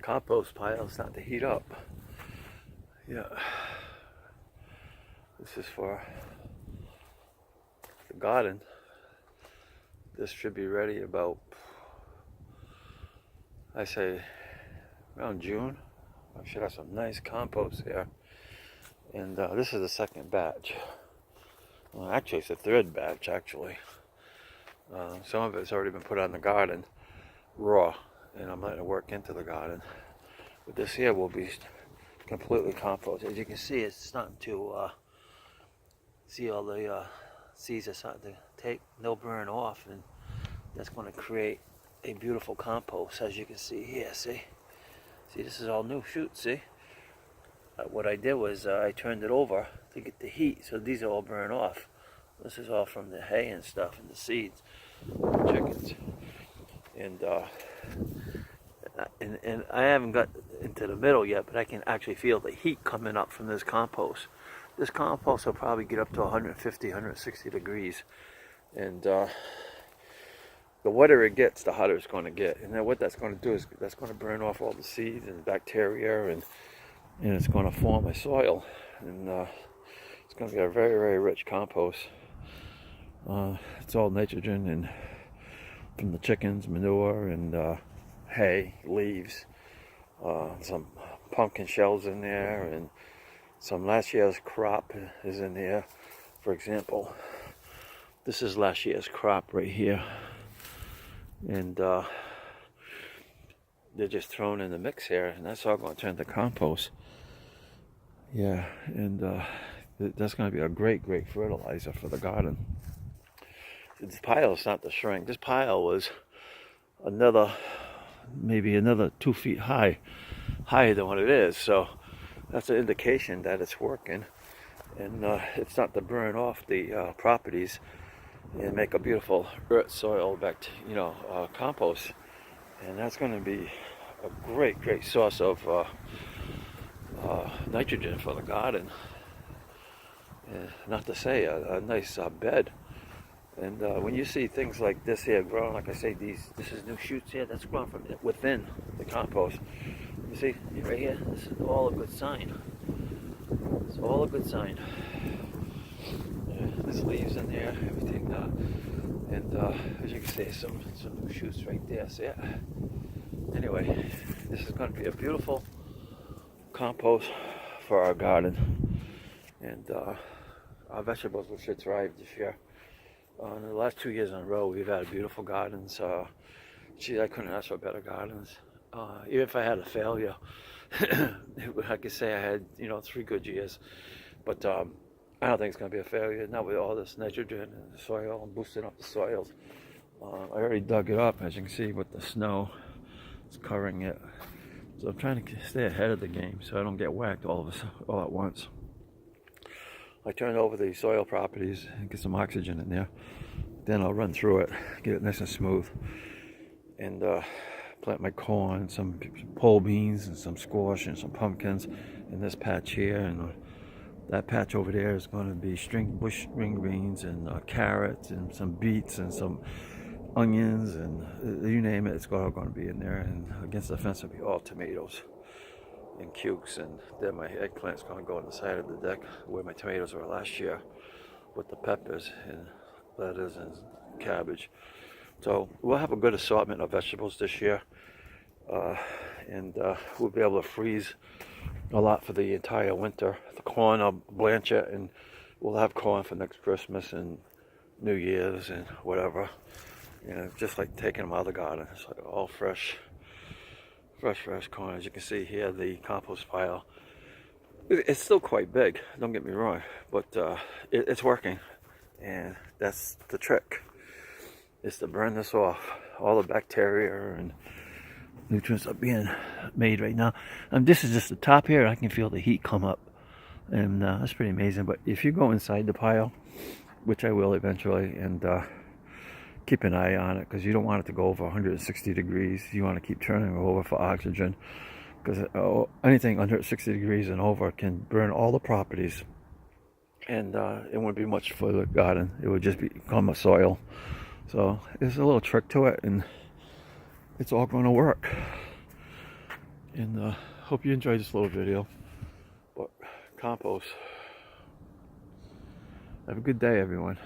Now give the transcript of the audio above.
compost pile is starting to heat up. Yeah, this is for the garden. This should be ready about, I say, around June. I should have some nice compost here. And this is the second batch. Well, actually, it's the third batch, actually. Some of it's already been put on the garden raw, and I'm letting it work into the garden. But this here will be completely compost. As you can see, it's starting to see all the seeds are starting to take, they'll burn off, and that's going to create a beautiful compost, as you can see here. See, this is all new shoots. See, what I did was I turned it over to get the heat, so these are all burn off. This is all from the hay and stuff and the seeds, the chickens, and I haven't got into the middle yet, but I can actually feel the heat coming up from this compost. This compost will probably get up to 150, 160 degrees, and the wetter it gets, the hotter it's going to get. And then what that's going to do is that's going to burn off all the seeds and bacteria, and it's going to form a soil, and it's going to be a very, very rich compost. It's all nitrogen and from the chickens, manure, and hay, leaves, some pumpkin shells in there, and some last year's crop is in there. For example, this is last year's crop right here, and they're just thrown in the mix here, and that's all going to turn to compost. Yeah, and that's going to be a great, great fertilizer for the garden. This pile is not to shrink. This pile was maybe another 2 feet higher than what it is. So that's an indication that it's working, and it's not to burn off the properties and make a beautiful earth soil back to, compost. And that's going to be a great, great source of nitrogen for the garden. Not to say a nice bed. And when you see things like this here growing, like I say, this is new shoots here, that's growing from within the compost. You see, right here, this is all a good sign. It's all a good sign. There's leaves in there, everything. And as you can see, some new shoots right there. So yeah. Anyway, this is going to be a beautiful compost for our garden. And our vegetables should thrive this year. In the last 2 years in a row, we've had beautiful gardens. I couldn't ask for better gardens. Even if I had a failure, I could say I had, 3 good years. But I don't think it's going to be a failure. Not with all this nitrogen and the soil and boosting up the soils. I already dug it up, as you can see, with the snow. It's covering it. So I'm trying to stay ahead of the game so I don't get whacked all at once. I turn over the soil properties and get some oxygen in there. Then I'll run through it, get it nice and smooth, and plant my corn, some pole beans, and some squash, and some pumpkins in this patch here. And that patch over there is going to be bush string beans, and carrots, and some beets, and some onions, and you name it, it's all going to be in there. And against the fence will be all tomatoes and cukes, and then my eggplant's going to go on the side of the deck where my tomatoes were last year, with the peppers and lettuce and cabbage. So we'll have a good assortment of vegetables this year, and we'll be able to freeze a lot for the entire winter. The corn, I'll blanch it, and we'll have corn for next Christmas and New Year's and whatever. Just like taking them out of the garden. It's like all fresh corn. As you can see here, the compost pile, it's still quite big, don't get me wrong, but it's working, and that's the trick, is to burn this off. All the bacteria and nutrients are being made right now. This is just the top here. I can feel the heat come up, and that's pretty amazing. But if you go inside the pile, which I will eventually, and keep an eye on it, because you don't want it to go over 160 degrees. You want to keep turning it over for oxygen, because anything under 60 degrees and over can burn all the properties, and it wouldn't be much for the garden. It would just become a soil. So there's a little trick to it, and it's all going to work. And hope you enjoyed this little video. But compost. Have a good day, everyone.